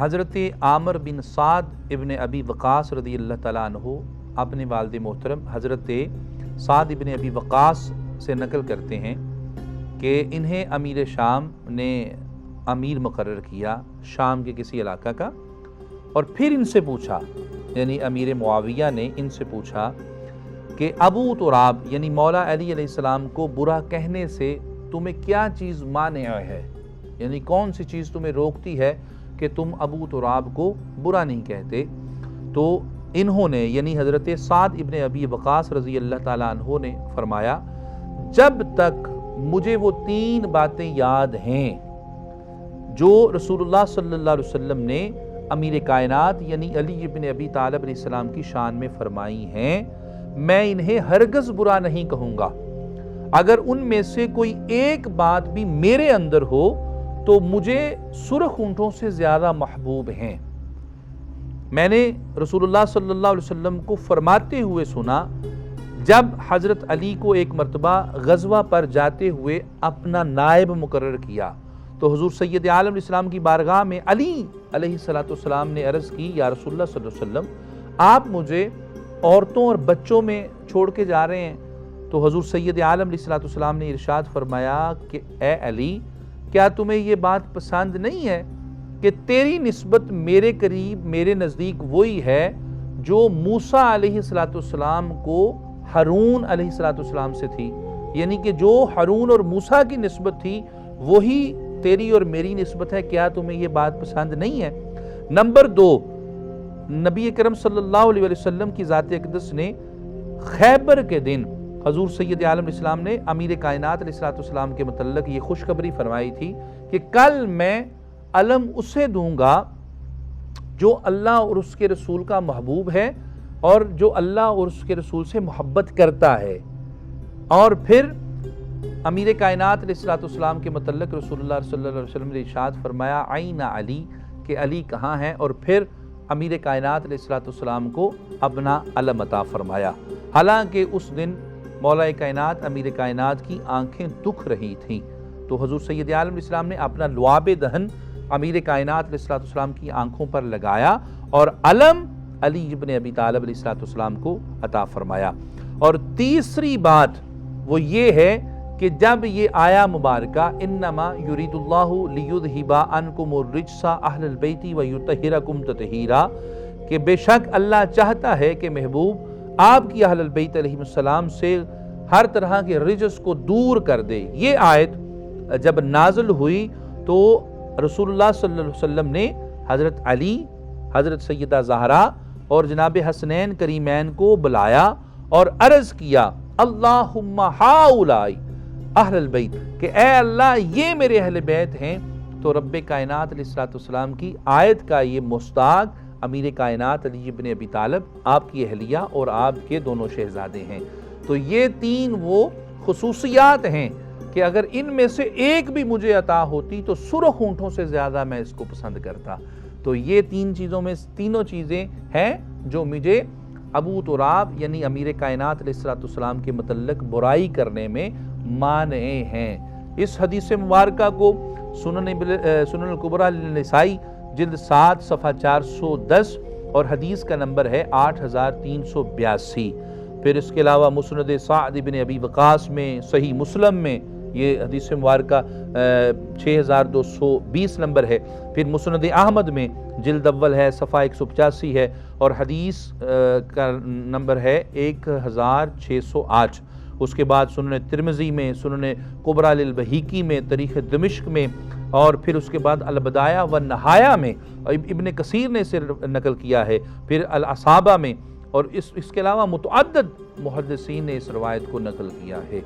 حضرت عامر بن سعد ابن ابی وقاص رضی اللہ تعالیٰ عنہ اپنے والد محترم حضرت سعد ابن ابی وقاص سے نقل کرتے ہیں کہ انہیں امیر شام نے امیر مقرر کیا شام کے کسی علاقہ کا، اور پھر ان سے پوچھا، یعنی امیر معاویہ نے ان سے پوچھا کہ ابو تراب یعنی مولا علی علیہ السلام کو برا کہنے سے تمہیں کیا چیز مانع ہے، یعنی کون سی چیز تمہیں روکتی ہے کہ تم ابو تراب کو برا نہیں کہتے؟ تو انہوں نے یعنی حضرت سعد ابن ابی وقاص رضی اللہ تعالیٰ عنہ نے فرمایا، جب تک مجھے وہ 3 باتیں یاد ہیں جو رسول اللہ صلی اللہ علیہ وسلم نے امیر کائنات یعنی علی ابن ابی طالب علیہ السلام کی شان میں فرمائی ہیں، میں انہیں ہرگز برا نہیں کہوں گا۔ اگر ان میں سے کوئی ایک بات بھی میرے اندر ہو تو مجھے سرخ اونٹوں سے زیادہ محبوب ہیں۔ میں نے رسول اللہ صلی اللہ علیہ وسلم کو فرماتے ہوئے سنا جب حضرت علی کو ایک مرتبہ غزوہ پر جاتے ہوئے اپنا نائب مقرر کیا تو حضور سید عالم اسلام کی بارگاہ میں علی علیہ السلام نے عرض کی، یا رسول اللہ صلی اللہ علیہ وسلم آپ مجھے عورتوں اور بچوں میں چھوڑ کے جا رہے ہیں؟ تو حضور سید عالم علیہ السلام نے ارشاد فرمایا کہ اے علی، کیا تمہیں یہ بات پسند نہیں ہے کہ تیری نسبت میرے قریب میرے نزدیک وہی ہے جو موسیٰ علیہ السلام کو ہارون علیہ السلام سے تھی، یعنی کہ جو ہارون اور موسیٰ کی نسبت تھی وہی تیری اور میری نسبت ہے، کیا تمہیں یہ بات پسند نہیں ہے؟ نمبر 2، نبی کرم صلی اللہ علیہ وسلم کی ذات اقدس نے خیبر کے دن حضور سید عالم اسلام نے امیر کائنات علیہ السلام کے متعلق یہ خوشخبری فرمائی تھی کہ کل میں علم اسے دوں گا جو اللہ اور اس کے رسول کا محبوب ہے اور جو اللہ اور اس کے رسول سے محبت کرتا ہے۔ اور پھر امیر کائنات علیہ السلام کے متعلق رسول اللہ صلی اللہ علیہ وسلم نے ارشاد فرمایا، عین علی، کہ علی کہاں ہیں، اور پھر امیر کائنات علیہ السلام کو اپنا علم عطا فرمایا۔ حالانکہ اس دن مولا کائنات امیر کائنات کی آنکھیں دکھ رہی تھیں، تو حضور سید عالم اسلام نے اپنا لعاب دہن امیر کائنات علیہ السلام کی آنکھوں پر لگایا اور علم علی ابن ابی طالب علیہ السلام کو عطا فرمایا۔ اور تیسری بات وہ یہ ہے کہ جب یہ آیا مبارکہ انما یرید اللہ لیذھب عنکم الرجس اہل البیت ویطہرکم تطہیرا، کہ بے شک اللہ چاہتا ہے کہ محبوب آپ کی اہل البیت علیہ السلام سے ہر طرح کے رجس کو دور کر دے۔ یہ آیت جب نازل ہوئی تو رسول اللہ صلی اللہ علیہ وسلم نے حضرت علی، حضرت سیدہ زہرا اور جناب حسنین کریمین کو بلایا اور عرض کیا، اللہم ہاؤلائی اہل البیت، کہ اے اللہ یہ میرے اہل بیت ہیں۔ تو رب کائنات علیہ السلام کی آیت کا یہ مستاق امیر کائنات علی ابن ابی طالب آپ کی اہلیہ اور آپ کے دونوں شہزادے ہیں۔ تو یہ 3 وہ خصوصیات ہیں کہ اگر ان میں سے ایک بھی مجھے عطا ہوتی تو سرخ اونٹوں سے زیادہ میں اس کو پسند کرتا۔ تو یہ 3 چیزوں میں تینوں چیزیں ہیں جو مجھے ابو تراب یعنی امیر کائنات علیہ السلام کے متعلق برائی کرنے میں مانع ہیں۔ اس حدیث مبارکہ کو سنن الکبریٰ للنسائی جلد 7 صفحہ 410 اور حدیث کا نمبر ہے 8382۔ پھر اس کے علاوہ مسند سعد بن ابی وقاص میں، صحیح مسلم میں یہ حدیث مبارکہ 6220 نمبر ہے۔ پھر مسند احمد میں جلد اول ہے، صفحہ 185 ہے اور حدیث کا نمبر ہے 1608۔ اس کے بعد سنن ترمذی میں، سنن کبریٰ للبہیقی میں، تاریخ دمشق میں، اور پھر اس کے بعد البدایہ والنہایہ میں ابن کثیر نے اسے نقل کیا ہے، پھر الاصابہ میں، اور اس کے علاوہ متعدد محدثین نے اس روایت کو نقل کیا ہے۔